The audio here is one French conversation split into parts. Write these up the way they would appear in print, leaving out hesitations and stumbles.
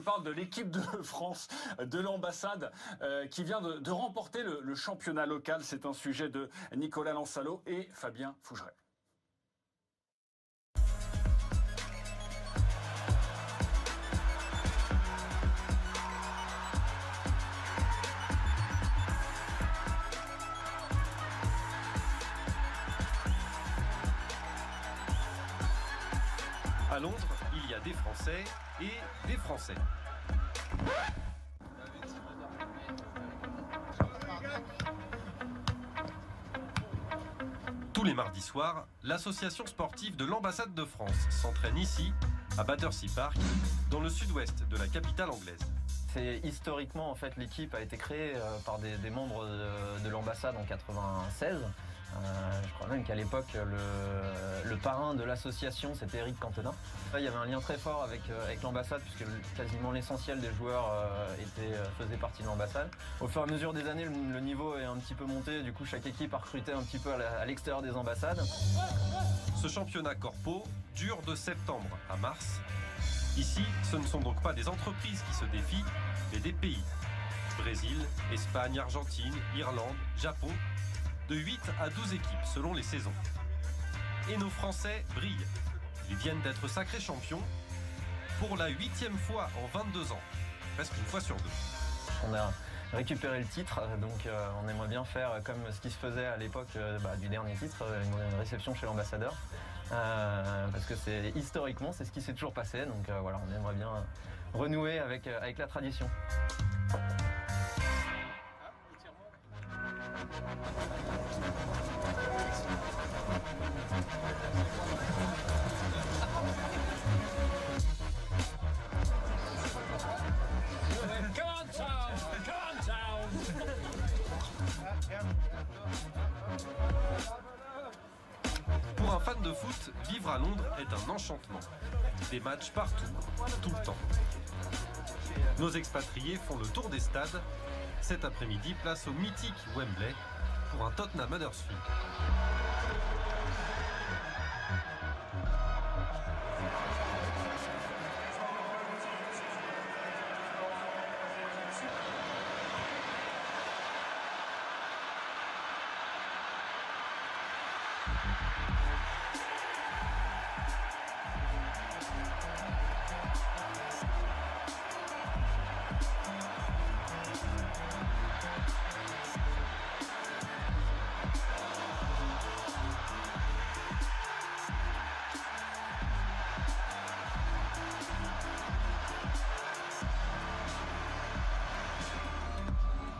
On parle de l'équipe de France, de l'ambassade qui vient de remporter le championnat local. C'est un sujet de Nicolas Lancelot et Fabien Fougeret. À Londres, il y a des Français et des Français. Tous les mardis soirs, l'association sportive de l'ambassade de France s'entraîne ici, à Battersea Park, dans le sud-ouest de la capitale anglaise. C'est historiquement, en fait, l'équipe a été créée par des membres de l'ambassade en 96. Je crois même qu'à l'époque, le parrain de l'association, c'était Eric Cantona. Il y avait un lien très fort avec l'ambassade, puisque quasiment l'essentiel des joueurs faisait partie de l'ambassade. Au fur et à mesure des années, le niveau est un petit peu monté. Du coup, chaque équipe a recruté un petit peu à l'extérieur des ambassades. Ce championnat corpo dure de septembre à mars. Ici, ce ne sont donc pas des entreprises qui se défient, mais des pays. Brésil, Espagne, Argentine, Irlande, Japon. De 8 à 12 équipes selon les saisons. Et nos Français brillent. Ils viennent d'être sacrés champions pour la 8e fois en 22 ans. Presque une fois sur deux. On a récupéré le titre, donc on aimerait bien faire comme ce qui se faisait à l'époque du dernier titre, une réception chez l'ambassadeur. Parce que historiquement, c'est ce qui s'est toujours passé. Donc voilà, on aimerait bien renouer avec la tradition. Pour un fan de foot, vivre à Londres est un enchantement. Des matchs partout, tout le temps. Nos expatriés font le tour des stades. Cet après-midi, place au mythique Wembley pour un Tottenham Huddersfield.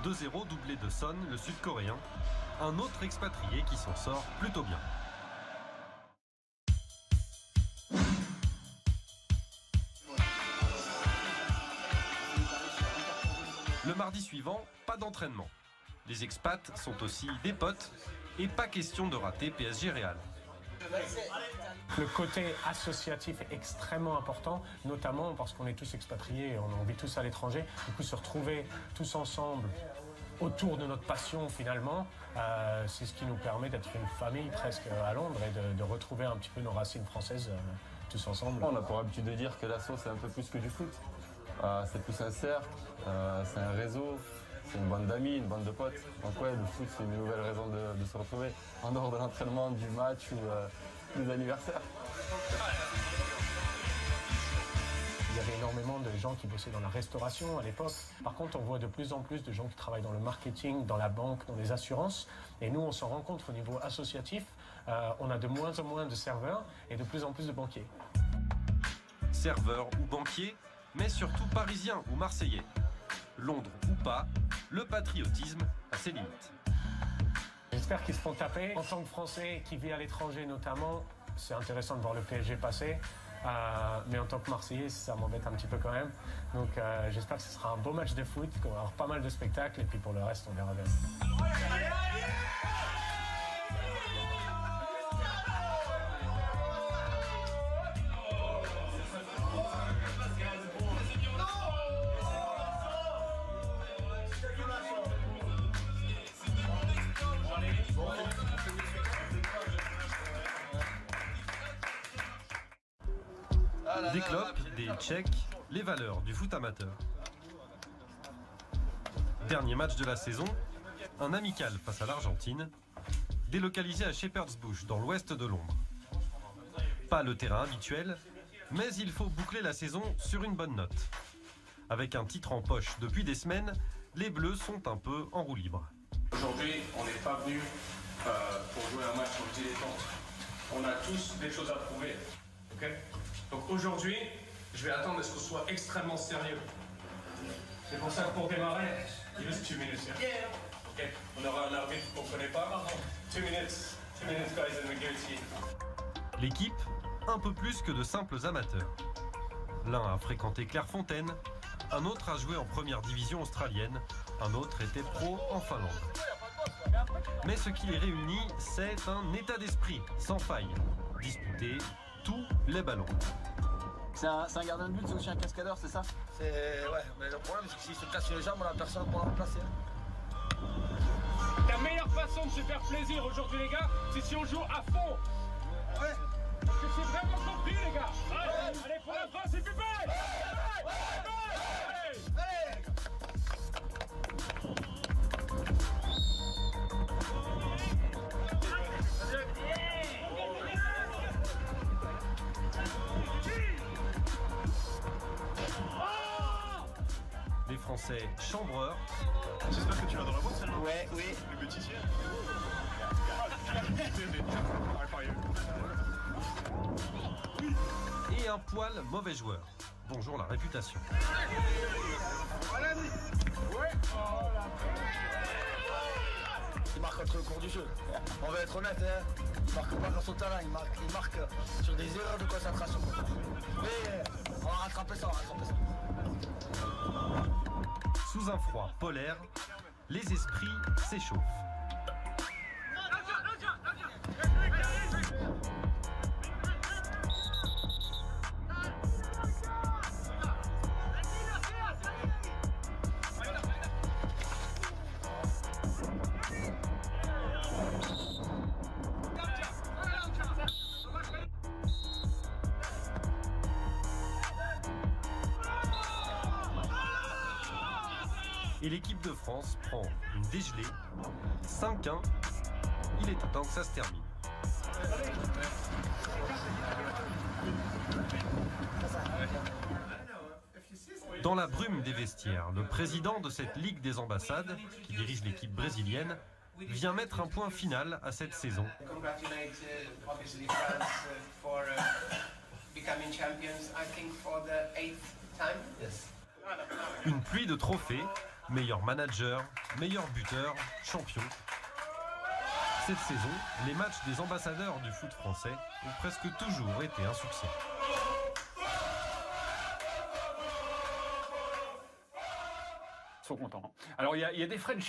« 2-0 doublé de Son, le Sud-Coréen, un autre expatrié qui s'en sort plutôt bien. Le mardi suivant, pas d'entraînement. Les expats sont aussi des potes et pas question de rater PSG Real. Le côté associatif est extrêmement important, notamment parce qu'on est tous expatriés, on vit tous à l'étranger. Du coup, se retrouver tous ensemble autour de notre passion, finalement, c'est ce qui nous permet d'être une famille presque à Londres et de retrouver un petit peu nos racines françaises tous ensemble. On a pour habitude de dire que l'asso, c'est un peu plus que du foot. C'est plus un cercle, c'est un réseau. C'est une bande d'amis, une bande de potes. Donc ouais, le foot, c'est une nouvelle raison de se retrouver en dehors de l'entraînement, du match ou des anniversaires. Il y avait énormément de gens qui bossaient dans la restauration à l'époque. Par contre, on voit de plus en plus de gens qui travaillent dans le marketing, dans la banque, dans les assurances. Et nous, on s'en rend compte au niveau associatif. On a de moins en moins de serveurs et de plus en plus de banquiers. Serveurs ou banquiers, mais surtout parisiens ou marseillais. Londres ou pas, le patriotisme a ses limites. J'espère qu'ils se font taper. En tant que Français qui vit à l'étranger notamment, c'est intéressant de voir le PSG passer. Mais en tant que Marseillais, ça m'embête un petit peu quand même. Donc j'espère que ce sera un beau match de foot, qu'on va avoir pas mal de spectacles. Et puis pour le reste, on verra bien. Des clopes, des tchèques, les valeurs du foot amateur. Dernier match de la saison, un amical face à l'Argentine, délocalisé à Shepherd's Bush dans l'ouest de Londres. Pas le terrain habituel, mais il faut boucler la saison sur une bonne note. Avec un titre en poche depuis des semaines, les Bleus sont un peu en roue libre. Aujourd'hui, on n'est pas venu pour jouer un match sur le dilettante. On a tous des choses à prouver. Okay. Donc aujourd'hui, je vais attendre à ce qu'on soit extrêmement sérieux. C'est pour ça que pour démarrer, il reste 2 minutes. Okay. On aura un arbitre qu'on ne connaît pas. 2 minutes. 2 minutes, guys, and we give it to you. L'équipe, un peu plus que de simples amateurs. L'un a fréquenté Clairefontaine, un autre a joué en première division australienne, un autre était pro en Finlande. Mais ce qui les réunit, c'est un état d'esprit sans faille. Disputer tous les ballons. C'est un gardien de but, c'est aussi un cascadeur, c'est ça? Ouais, mais le problème c'est que s'il se casse les jambes, on n'a personne pour le remplacer. La meilleure façon de se faire plaisir aujourd'hui, les gars, c'est si on joue à fond. Ouais. Parce que c'est vraiment compris, les gars. Allez, pour la France, c'est plus belle. Les Français chambreurs. J'espère que tu vas dans la boîte, celle-là. Ouais, oui. Le bêtisier. Et un poil mauvais joueur. Bonjour la réputation. Il marque entre le cours du jeu. On va être honnête, hein. Il marque pas dans son talent, il marque sur des erreurs de concentration. Mais on va rattraper ça, Sous un froid polaire, les esprits s'échauffent. Et l'équipe de France prend une dégelée, 5-1, il est temps que ça se termine. Dans la brume des vestiaires, le président de cette Ligue des ambassades, qui dirige l'équipe brésilienne, vient mettre un point final à cette saison. Une pluie de trophées, meilleur manager, meilleur buteur, champion. Cette saison, les matchs des ambassadeurs du foot français ont presque toujours été un succès. Ils sont contents. Alors il y a des French